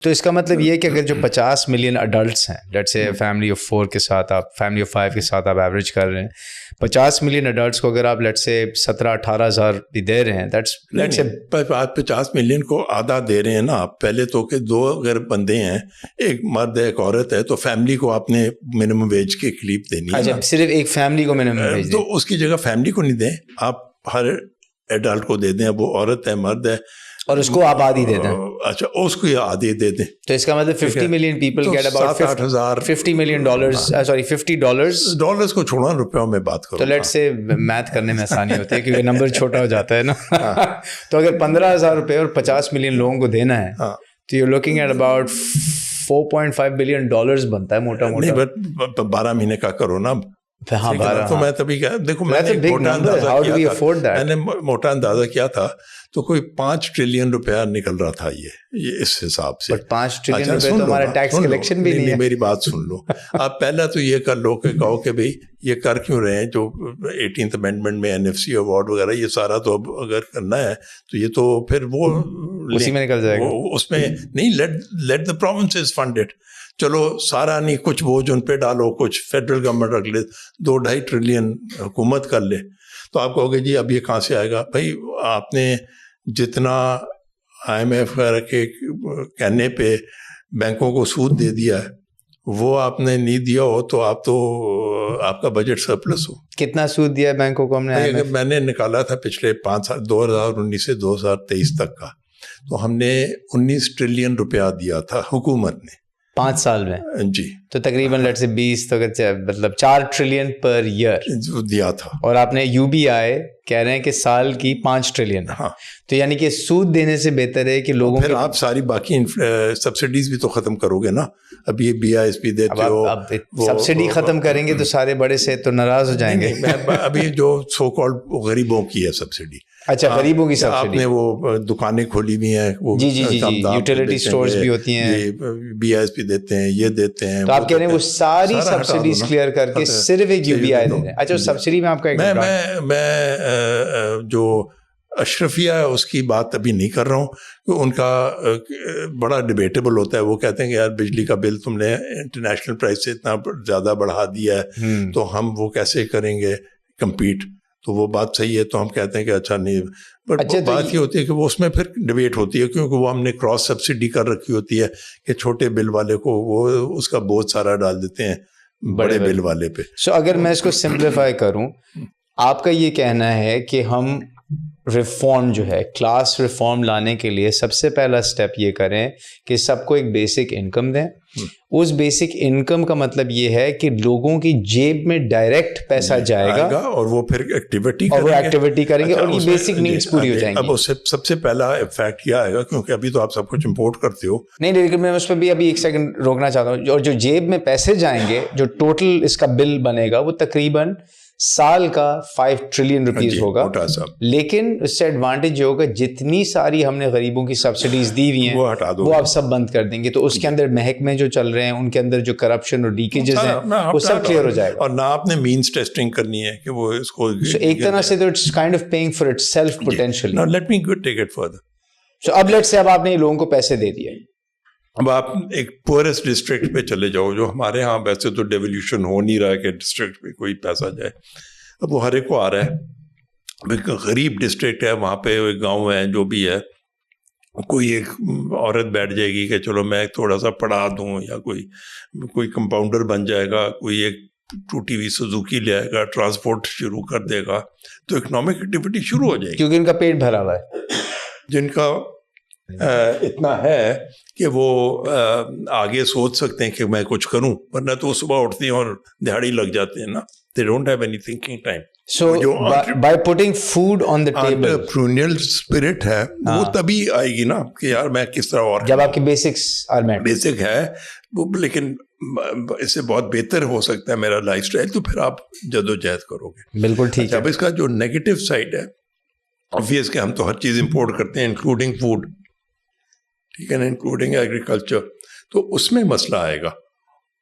تو اس کا مطلب یہ ہے کہ اگر جو 50 ملین اڈلٹس ہیں, لیٹس سے فیملی آف 4 کے ساتھ آپ, فیملی آف 5 کے ساتھ آپ ایوریج کر رہے ہیں, 50 ملین اڈلٹس کو اگر آپ لیٹس سے 17-18 ہزار بھی دے رہے ہیں, لیٹس سے 50 ملین کو آدھا دے رہے ہیں نا آپ. پہلے تو کہ 2 اگر بندے ہیں, ایک مرد ہے ایک عورت ہے, تو فیملی کو آپ نے منیمم ویج کے قریب دینی ہے. اچھا, صرف ایک فیملی کو منیمم ویج, تو اس کی جگہ فیملی کو نہیں دیں, آپ ہر ایڈلٹ کو دے دیں, اب وہ عورت ہے مرد ہے, اور اس کو آپ آدھی دے دیں. اچھا, اس کو آدھی دے دیں. تو اس کا مطلب 50 million people get about $50 million, sorry $50 کو چھوڑا, روپیوں میں بات کرو. تو لیٹ سے میتھ کرنے میں آسانی ہوتی ہے کیونکہ نمبر چھوٹا ہو جاتا ہے نا. تو اگر 15,000 روپے اور 50 ملین لوگوں کو دینا ہے تو you looking at about $4.5 billion بنتا ہے موٹا موٹا. نہیں, بٹ 12 مہینے کا کرو نا. ہاں, تو میں تبھی کیا, دیکھو میں نے موٹا اندازہ کیا تھا, تو کوئی 5 ٹریلین روپیہ نکل رہا تھا یہ اس حساب سے. 5 ٹریلین روپے تو ہمارا ٹیکس کلیکشن بھی نہیں ہے. میری بات سن لو آپ. پہلا تو یہ کر لو کہ کہو کہ بھئی یہ کر کیوں رہے ہیں, جو 18th امینڈمنٹ میں NFC ایوارڈ وغیرہ یہ سارا تو اب اگر کرنا ہے تو یہ تو پھر وہ اسی میں نکل جائے گا. اس میں نہیں, let the provinces fund it. چلو سارا نہیں, کچھ بوجھ ان پہ ڈالو, کچھ فیڈرل گورنمنٹ رکھ لے, 2-2.5 ٹریلین حکومت کر لے. تو آپ کہو گے جی اب یہ کہاں سے آئے گا. بھائی آپ نے جتنا IMF وغیرہ کے کہنے پہ بینکوں کو سود دے دیا ہے, وہ آپ نے نہیں دیا ہو تو آپ کا بجٹ سرپلس ہو. کتنا سود دیا ہے بینکوں کو ہم نے؟ میں نے نکالا تھا پچھلے 5 سال 2019 سے 2023 تک کا, تو ہم نے 19 ٹریلین روپیہ دیا تھا حکومت نے 5 سال میں. جی, تو تقریباً لیٹ سے 20 تو مطلب 4 ٹریلین پر ایئر دیا تھا. اور آپ نے UBI کہہ رہے ہیں کہ سال کی 5 ٹریلین. ہاں, تو یعنی کہ سود دینے سے بہتر ہے کہ لوگوں پھر آپ ساری باقی سبسڈیز بھی تو ختم کرو گے نا. اب یہ BISP دیتے ہو, سبسڈی ختم کریں گے تو سارے بڑے سے تو ناراض ہو جائیں گے. ابھی جو سو کالڈ غریبوں کی ہے سبسڈی. اچھا, غریبوں کی سبسڈی. آپ نے وہ دکانیں کھولی ہوئی ہیں, وہ جی یوٹیلیٹی سٹورز بھی ہوتی ہیں, BISP دیتے ہیں, یہ دیتے ہیں. تو آپ کہہ رہے ہیں وہ ساری سبسڈیز کلیئر کر کے صرف ایک UBI دے دیں. اچھا, سبسڈی میں آپ کا میں جو اشرفیہ ہے اس کی بات ابھی نہیں کر رہا ہوں, کہ ان کا بڑا ڈیبیٹیبل ہوتا ہے. وہ کہتے ہیں کہ یار بجلی کا بل تم نے انٹرنیشنل پرائس سے اتنا زیادہ بڑھا دیا ہے, تو ہم وہ کیسے کریں گے کمپیٹ. تو وہ بات صحیح ہے, تو ہم کہتے ہیں کہ اچھا نہیں. بٹ بات یہ ہوتی ہے کہ وہ اس میں پھر ڈیبیٹ ہوتی ہے, کیونکہ وہ ہم نے کراس سبسڈی کر رکھی ہوتی ہے کہ چھوٹے بل والے کو وہ اس کا بوجھ سارا ڈال دیتے ہیں بڑے بل والے پہ. سو اگر میں اس کو سمپلیفائی کروں, آپ کا یہ کہنا ہے کہ ہم ریفارم جو ہے, کلاس ریفارم لانے کے لیے سب سے پہلا سٹیپ یہ کریں کہ سب کو ایک بیسک انکم دیں. اس بیسک انکم کا مطلب یہ ہے کہ لوگوں کی جیب میں ڈائریکٹ پیسہ جائے گا, اور وہ پھر ایکٹیویٹی کریں گے, اور یہ بیسک نیڈس پوری ہو جائیں گی. اب اس سے سب سے پہلا فیکٹ کیا آئے گا, کیونکہ ابھی تو آپ سب کچھ امپورٹ کرتے ہو. نہیں, لیکن میں اس پہ بھی ابھی ایک سیکنڈ روکنا چاہتا ہوں. اور جو جیب میں پیسے جائیں گے, جو ٹوٹل اس کا بل بنے گا, وہ تقریباً سال کا 5 ٹریلین روپیز ہوگا. لیکن اس سے ایڈوانٹیج یہ ہوگا, جتنی ساری ہم نے غریبوں کی سبسڈیز دی ہوئی ہیں وہ آپ سب بند کر دیں گے. تو اس کے اندر محکمے جو چل رہے ہیں ان کے اندر جو کرپشن اور لیکیجز ہیں وہ سب کلیئر ہو جائے گا. اور نہ آپ نے مینس ٹیسٹنگ کرنی ہے کہ وہ اس کو ایک طرح سے تو it's kind of paying for itself potentially. Now let me take it further. So اب لیٹ سے اب آپ نے لوگوں کو پیسے دے دیے. اب آپ ایک پورسٹ ڈسٹرکٹ پہ چلے جاؤ, جو ہمارے ہاں ویسے تو ڈیولیوشن ہو نہیں رہا ہے کہ ڈسٹرکٹ پہ کوئی پیسہ جائے. اب وہ ہر ایک کو آ رہا ہے. غریب ڈسٹرکٹ ہے, وہاں پہ ایک گاؤں ہے, جو بھی ہے, کوئی ایک عورت بیٹھ جائے گی کہ چلو میں تھوڑا سا پڑھا دوں, یا کوئی کمپاؤنڈر بن جائے گا, کوئی ایک ٹوٹی ہوئی سوزوکی لے آئے گا, ٹرانسپورٹ شروع کر دے گا, تو اکنامک ایکٹیویٹی شروع ہو جائے گی. کیونکہ ان کا پیٹ بھرا ہوا ہے, جن کا اتنا ہے کہ وہ آگے سوچ سکتے ہیں کہ میں کچھ کروں, ورنہ تو صبح اٹھتے ہیں اور دہاڑی لگ جاتے ہیں نا. They don't have any thinking time. So by putting food on the table, entrepreneurial spirit ہے وہ تبھی آئے گی نا کہ یار میں کس طرح, اور جب آپ کی بیسکس are met. بیسک ہے وہ, لیکن اس سے بہت بہتر ہو سکتا ہے میرا لائف اسٹائل, تو پھر آپ جدوجہد کرو گے. بالکل ٹھیک ہے. اب اس کا جو نیگیٹو سائڈ ہے, obvious کہ ہم تو ہر چیز امپورٹ کرتے ہیں انکلوڈنگ فوڈ, ٹھیک ہے نا, انکلوڈنگ ایگریکلچر, تو اس میں مسئلہ آئے گا.